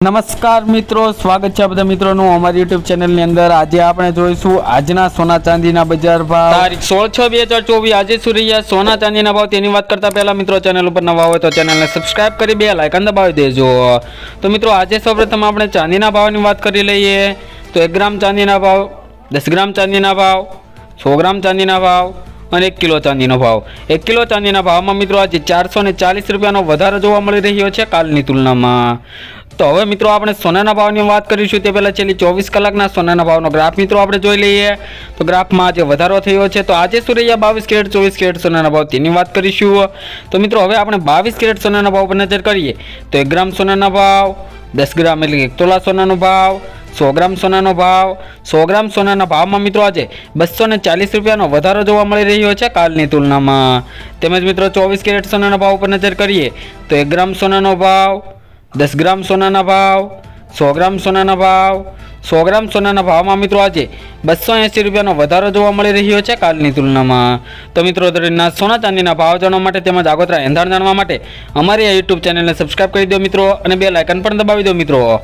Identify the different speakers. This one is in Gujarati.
Speaker 1: નમસ્કાર મિત્રો, સ્વાગત છે બધા મિત્રોનું અમારી યુટ્યુબ ચેનલની અંદર। આજે આપણે જોઈશું આજના સોના ચાંદીના બજાર ભાવ તારીખ 16/6/2024। આજે શું રહ્યા સોના ચાંદીના ભાવ તેની વાત કરતા પહેલા મિત્રો ચેનલ ઉપર નવા હોય તો ચેનલને સબસ્ક્રાઇબ કરી બે લાઇકન દબાવી દેજો। તો મિત્રો આજે સૌપ્રથમ આપણે ચાંદીના ભાવની વાત કરી લઈએ તો 1 ગ્રામ ચાંદીના ભાવ, 10 ગ્રામ ચાંદીના ભાવ, 100 ગ્રામ ચાંદીના ભાવ અને 1 કિલો ચાંદીનો ભાવ। 1 કિલો ચાંદીના ભાવમાં મિત્રો આજે 440 રૂપિયાનો વધારો જોવા મળી રહ્યો છે કાલની તુલનામાં। તો હવે મિત્રો આપણે સોનાના ભાવની વાત કરીશું તે પહેલાં છેલ્લી 24 કલાકના સોનાના ભાવનો ગ્રાફ મિત્રો આપણે જોઈ લઈએ તો ગ્રાફમાં આજે વધારો થયો છે। તો આજે શું રહ્યા 22 કેરેટ 24 કેરેટ સોનાના ભાવ તેની વાત કરીશું। તો મિત્રો હવે આપણે 22 કેરેટ સોનાના ભાવ પર નજર કરીએ તો 1 ગ્રામ સોનાના ભાવ, 10 ગ્રામ એટલે કે 1 તોલા સોનાનો ભાવ, 100 ગ્રામ સોનાનો ભાવ। 100 ગ્રામ સોનાના ભાવમાં મિત્રો આજે 240 રૂપિયાનો વધારો જોવા મળી રહ્યો છે કાલની તુલનામાં। તેમજ મિત્રો 24 કેરેટ સોનાના ભાવ પર નજર કરીએ તો 1 ગ્રામ સોનાનો ભાવ, 10 ગ્રામ સોનાના ભાવ, 100 ગ્રામ સોનાના ભાવ। 100 ગ્રામ સોનાના ભાવમાં મિત્રો આજે 280 રૂપિયાનો વધારો જોવા મળી રહ્યો છે કાલની તુલનામાં। તો મિત્રો દરેકના સોના ચાંદીના ભાવ જાણવા માટે તેમજ આગોતરા એંધાણ જાણવા માટે અમારી આ યુટ્યુબ ચેનલને સબસ્ક્રાઇબ કરી દો મિત્રો અને બેલ આઇકન પણ દબાવી દો મિત્રો।